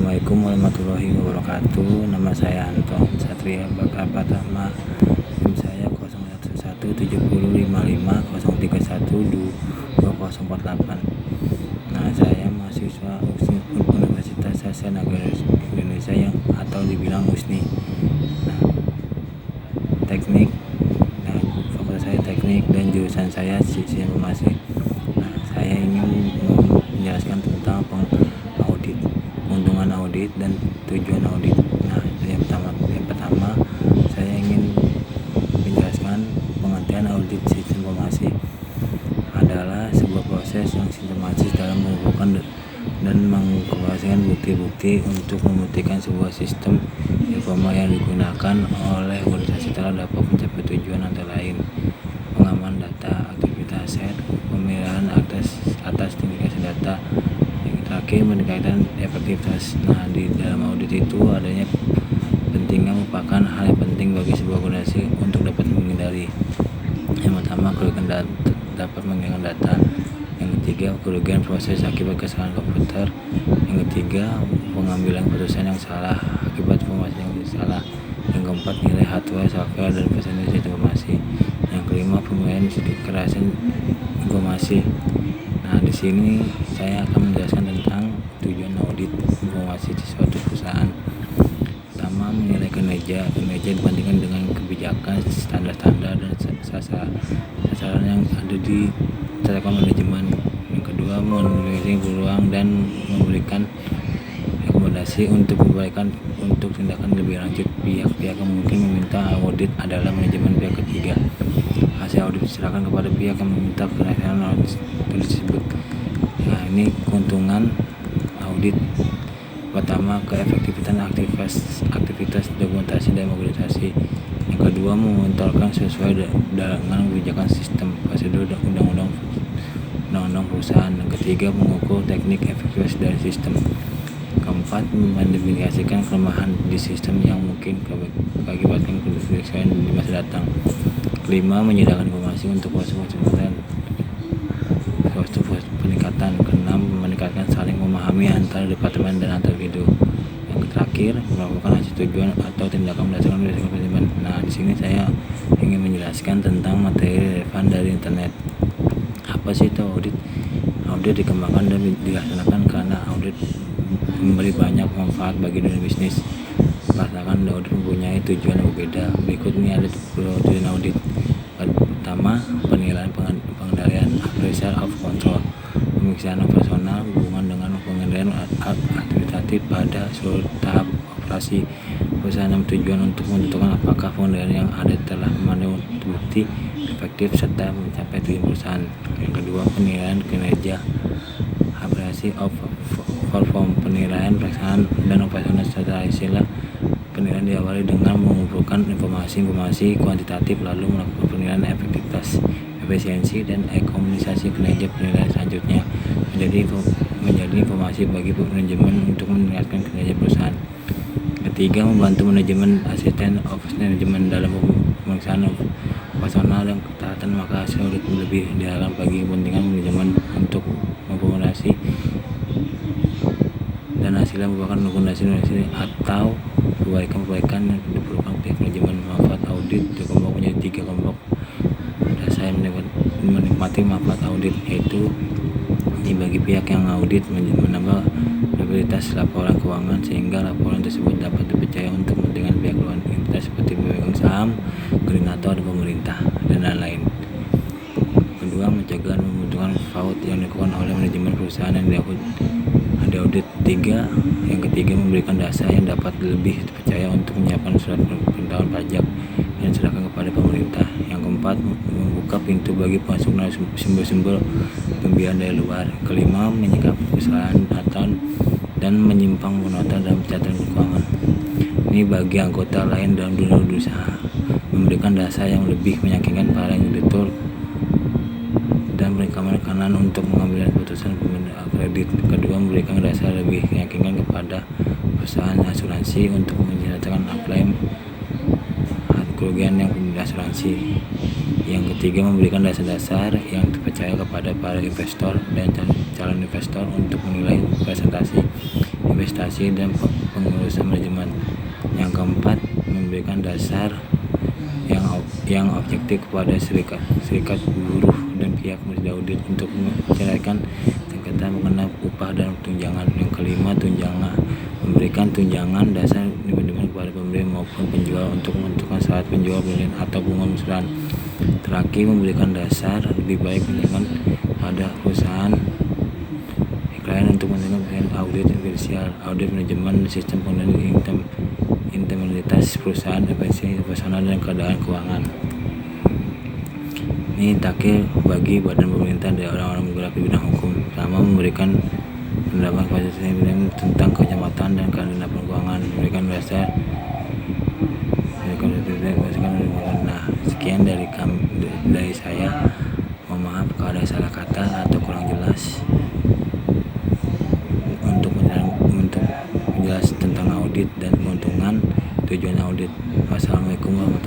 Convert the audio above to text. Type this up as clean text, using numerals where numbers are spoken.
Assalamualaikum warahmatullahi wabarakatuh. Nama saya Anton Satria Bakar Pratama. NIM saya 01175503122048. Nah, saya mahasiswa Universitas Hasan Negara Indonesia yang atau dibilang USNI. Nah, teknik. Nah, fokus saya teknik dan jurusan saya Sistem Informasi. Nah, saya ingin menjelaskan tentang audit, keuntungan audit dan tujuan audit. Nah, yang pertama saya ingin menjelaskan pengertian audit sistem informasi adalah sebuah proses yang sistematis dalam mengumpulkan dan mengkomunikasikan bukti-bukti untuk membuktikan sebuah sistem informasi yang digunakan oleh organisasi telah dapat mencapai tujuan antara lain pengaman data, aktivitas set, pemeliharaan atas indikasi data. Yang terakhir, meningkatkan efektivitas. Nah, di dalam audit itu adanya pentingnya merupakan hal yang penting bagi sebuah organisasi untuk dapat menghindari. Yang pertama, kerugian dapat menghilangkan data. Yang ketiga, kerugian proses akibat kesalahan komputer. Yang ketiga, pengambilan keputusan yang salah akibat informasi yang salah. Yang keempat, nilai hardware, software, dan presentasi informasi. Yang kelima, pemilihan kekerasan informasi. Nah, di sini saya akan menjelaskan tentang tujuan audit informasi di suatu perusahaan. Pertama, menilai kinerja dibandingkan dengan kebijakan, standar-standar, dan sasaran yang ada di telekom manajemen. Yang kedua, menilai peluang dan memberikan rekomendasi untuk perbaikan untuk tindakan lebih lanjut. Pihak-pihak yang mungkin meminta audit adalah manajemen. Pihak ketiga, hasil audit diserahkan kepada pihak yang meminta penilaian audit tersebut. Nah, ini keuntungan audit. Pertama, keefektifan aktivitas dokumentasi dan mobilisasi. Yang kedua, memonitorkan sesuai dengan kebijakan sistem prosedur dan undang-undang perusahaan. Yang ketiga, mengukur teknik efektivitas dari sistem. Keempat, mengidentifikasikan kelemahan di sistem yang mungkin mengakibatkan kerugian di masa datang. Kelima, menyediakan informasi untuk proses peningkatan. Keenam, meningkatkan saling memahami antara departemen dan antar individu. Yang terakhir, melakukan hasil tujuan atau tindakan berdasarkan manajemen. Nah, di sini saya ingin menjelaskan tentang materi relevan dari internet. Apa sih itu audit? Audit dikembangkan dan dilaksanakan karena audit memberi banyak manfaat bagi dunia bisnis. Pelaksanaan audit mempunyai tujuan yang berbeda. Berikut ini ada tujuan audit. Pertama, penilaian pengendalian, appraisal of control, pemeriksaan operasional hubungan dengan pengendalian administratif pada seluruh tahap operasi perusahaan yang tujuan untuk menentukan apakah pengendalian yang ada telah memenuhi bukti efektif serta mencapai tujuan perusahaan. Yang kedua, penilaian kinerja, appraisal of perform, penilaian pelaksanaan dan operasional secara istilah. Penilaian diawali dengan mengumpulkan informasi kuantitatif lalu melakukan penilaian efektivitas, efisiensi, dan ekonomisasi kinerja. Penilaian selanjutnya menjadi informasi bagi manajemen untuk meningkatkan kinerja perusahaan. Ketiga, membantu manajemen asisten of manajemen dalam pemeriksaan operasional dan ketaatan. Maka hasil audit lebih diharapkan bagi kepentingan manajemen untuk memformulasi dan hasilnya merupakan rekomendasi atau perbaikan yang diperlukan pihak manajemen. Manfaat audit dikelompok menjadi 3 kelompok. Saya menikmati manfaat audit, yaitu bagi pihak yang audit menambah kredibilitas laporan keuangan sehingga laporan tersebut dapat dipercaya untuk kepentingan pihak luar entitas seperti pemegang saham, koordinator, pemerintah, dan lain-lain. Kedua, mencegah dan membentukkan fraud yang dilakukan oleh manajemen perusahaan yang diaudit. Yang ketiga, memberikan dasar yang dapat lebih dipercaya untuk menyiapkan surat pemberitahuan pajak yang diserahkan kepada pemerintah. Yang keempat, membuka pintu bagi masuk sumber-sumber pembiayaan dari luar. Kelima, menyikapi kesalahan dan menyimpang penonton dalam catatan keuangan. Ini bagi anggota lain dalam dunia usaha. Memberikan dasar yang lebih meyakinkan para kreditur dan memberikan kanan untuk mengambil keputusan kredit. Kedua, memberikan dasar lebih meyakinkan kepada perusahaan asuransi untuk menjelaskan klaim kerugian yang asuransi. Yang ketiga, memberikan dasar-dasar yang terpercaya kepada para investor dan calon investor untuk menilai presentasi investasi dan pengurusan manajemen. Yang keempat, memberikan dasar yang objektif kepada serikat buruh dan pihak audit untuk menyelesaikan sengketa mengenai upah dan tunjangan. Yang kelima, memberikan tunjangan dasar dibandingkan kepada pembeli maupun penjual untuk menentukan syarat penjual pembelian atau pengusuran. Terakhir, memberikan dasar lebih baik penilaian pada perusahaan klien untuk menentukan audit finansial, audit manajemen, sistem pengendalian integritas perusahaan, efisiensi operasional dan keadaan keuangan. Ini takdir bagi badan pemerintah dan orang-orang bergerak di bidang hukum. Pertama, memberikan pendapat kepada tentang kecamatan dan keadaan keuangan, memberikan dasar. Nah, sekian dari saya. Mohon maaf kalau ada salah kata atau kurang jelas. Untuk menjelaskan tentang audit dan keuntungan tujuan audit. Wassalamualaikum warahmatullahi wabarakatuh.